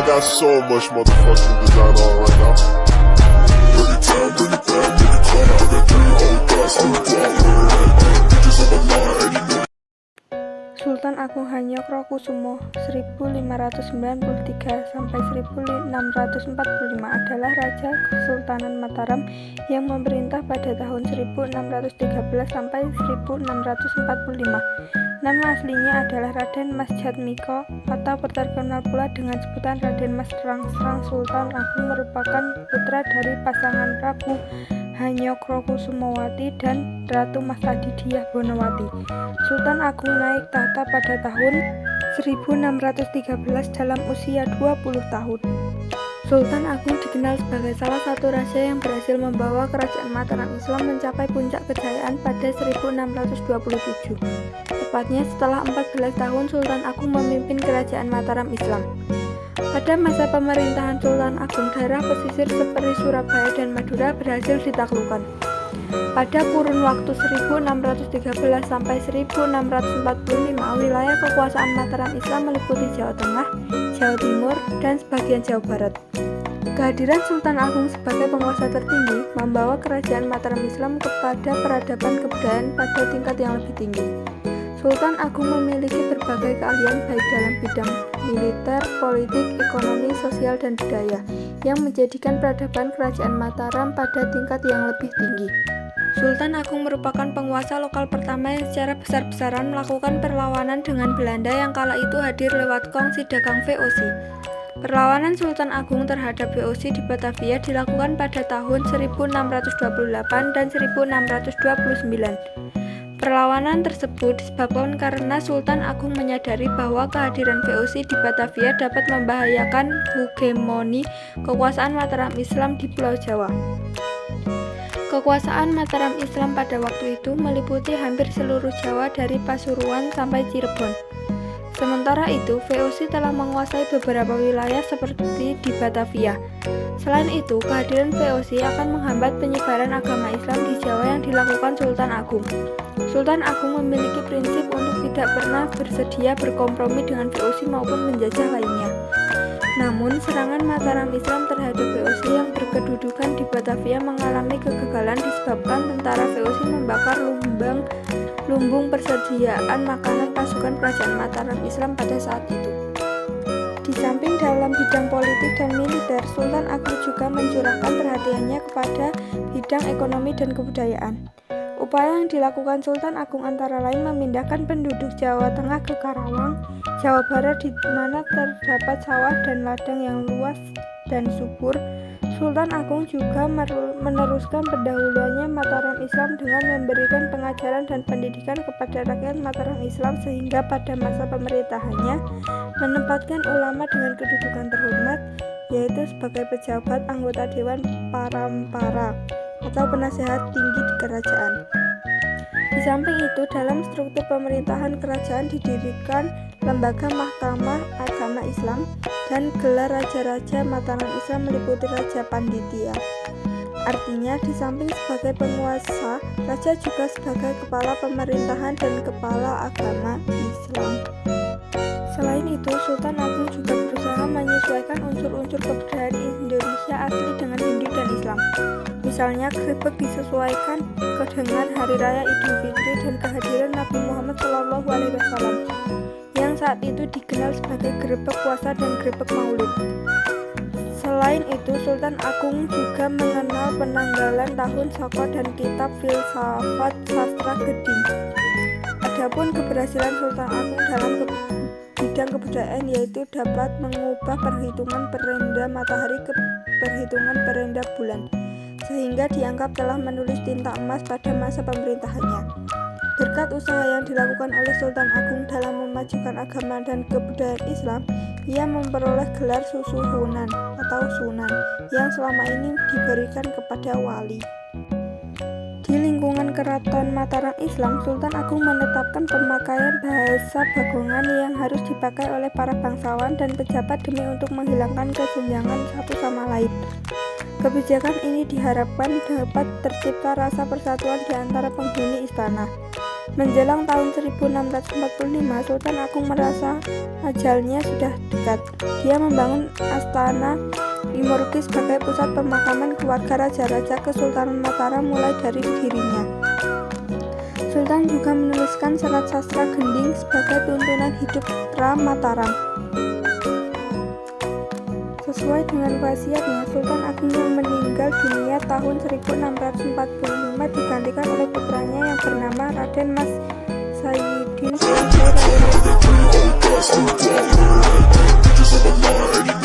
got so much motherfucking design on right now. Bring it down, bring it down, make it clap. I got 3 whole thoughts, I'm the guap, bitches on my line, and you know. Sultan Agung Hanyokrokusumo 1593 sampai 1645 adalah Raja Kesultanan Mataram yang memerintah pada tahun 1613 sampai 1645. Nama aslinya adalah Raden Mas Jatmiko atau terkenal pula dengan sebutan Raden Mas Rangsang. Sultan Agung merupakan putra dari pasangan Prabu Hanyokrokusumowati dan Ratu Mas Aditya Bonowati. Sultan Agung naik tahta pada tahun 1613 dalam usia 20 tahun. Sultan Agung dikenal sebagai salah satu raja yang berhasil membawa kerajaan Mataram Islam mencapai puncak kejayaan pada 1627. Tepatnya setelah 14 tahun Sultan Agung memimpin kerajaan Mataram Islam. Pada masa pemerintahan Sultan Agung, daerah pesisir seperti Surabaya dan Madura berhasil ditaklukkan. Pada kurun waktu 1613 sampai 1645, wilayah kekuasaan Mataram Islam meliputi Jawa Tengah, Jawa Timur, dan sebagian Jawa Barat. Kehadiran Sultan Agung sebagai penguasa tertinggi membawa kerajaan Mataram Islam kepada peradaban kebudayaan pada tingkat yang lebih tinggi. Sultan Agung memiliki berbagai keahlian baik dalam bidang militer, politik, ekonomi, sosial, dan budaya yang menjadikan peradaban kerajaan Mataram pada tingkat yang lebih tinggi. Sultan Agung merupakan penguasa lokal pertama yang secara besar-besaran melakukan perlawanan dengan Belanda yang kala itu hadir lewat kongsi dagang VOC. Perlawanan Sultan Agung terhadap VOC di Batavia dilakukan pada tahun 1628 dan 1629. Perlawanan tersebut disebabkan karena Sultan Agung menyadari bahwa kehadiran VOC di Batavia dapat membahayakan hegemoni kekuasaan Mataram Islam di Pulau Jawa. Kekuasaan Mataram Islam pada waktu itu meliputi hampir seluruh Jawa dari Pasuruan sampai Cirebon. Sementara itu, VOC telah menguasai beberapa wilayah seperti di Batavia. Selain itu, kehadiran VOC akan menghambat penyebaran agama Islam di Jawa yang dilakukan Sultan Agung. Sultan Agung memiliki prinsip untuk tidak pernah bersedia berkompromi dengan VOC maupun menjajah lainnya. Namun, serangan Mataram Islam terhadap VOC yang berkedudukan di Batavia mengalami kegagalan disebabkan tentara VOC membakar lumbung persediaan makanan pasukan kerajaan Mataram Islam pada saat itu. Di samping dalam bidang politik dan militer, Sultan Agung juga mencurahkan perhatiannya kepada bidang ekonomi dan kebudayaan. Upaya yang dilakukan Sultan Agung antara lain memindahkan penduduk Jawa Tengah ke Karawang, Jawa Barat di mana terdapat sawah dan ladang yang luas dan subur. Sultan Agung juga meneruskan pendahuluannya Mataram Islam dengan memberikan pengajaran dan pendidikan kepada rakyat Mataram Islam sehingga pada masa pemerintahannya menempatkan ulama dengan kedudukan terhormat, yaitu sebagai pejabat anggota Dewan Parampara atau penasehat tinggi di kerajaan. Di samping itu, dalam struktur pemerintahan kerajaan didirikan lembaga Mahkamah Agama Islam dan gelar raja-raja Mataram Islam meliputi Raja Panditya. Artinya, di samping sebagai penguasa, raja juga sebagai kepala pemerintahan dan kepala agama Islam. Selain itu, Sultan Agung juga berusaha menyesuaikan unsur-unsur kebudayaan Indonesia asli dengan Hindu dan Islam. Misalnya, grebek disesuaikan dengan Hari Raya Idul Fitri dan kehadiran Nabi Muhammad SAW yang saat itu dikenal sebagai grebek puasa dan grebek maulid. Selain itu, Sultan Agung juga mengenal penanggalan tahun Saka dan kitab filsafat sastra Geding. Adapun keberhasilan Sultan Agung dalam bidang kebudayaan yaitu dapat mengubah perhitungan perenda matahari ke perhitungan perenda bulan, sehingga dianggap telah menulis tinta emas pada masa pemerintahannya. Berkat usaha yang dilakukan oleh Sultan Agung dalam memajukan agama dan kebudayaan Islam, ia memperoleh gelar Susuhunan atau Sunan yang selama ini diberikan kepada wali. Di lingkungan keraton Mataram Islam, Sultan Agung menetapkan pemakaian bahasa Bagongan yang harus dipakai oleh para bangsawan dan pejabat demi untuk menghilangkan kesenjangan satu sama lain. Kebijakan ini diharapkan dapat tercipta rasa persatuan di antara penghuni istana. Menjelang tahun 1645, Sultan Agung merasa ajalnya sudah dekat. Serikat. Dia membangun Astana Imorki sebagai pusat pemakaman keluarga raja-raja Kesultanan Mataram mulai dari dirinya. Sultan juga menuliskan serat sastra Gending sebagai tuntunan hidup putra Mataram. Sesuai dengan wasiatnya, Sultan Agung yang meninggal dunia tahun 1645 digantikan oleh putranya yang bernama Raden Mas Sayyidin sebagai Raja.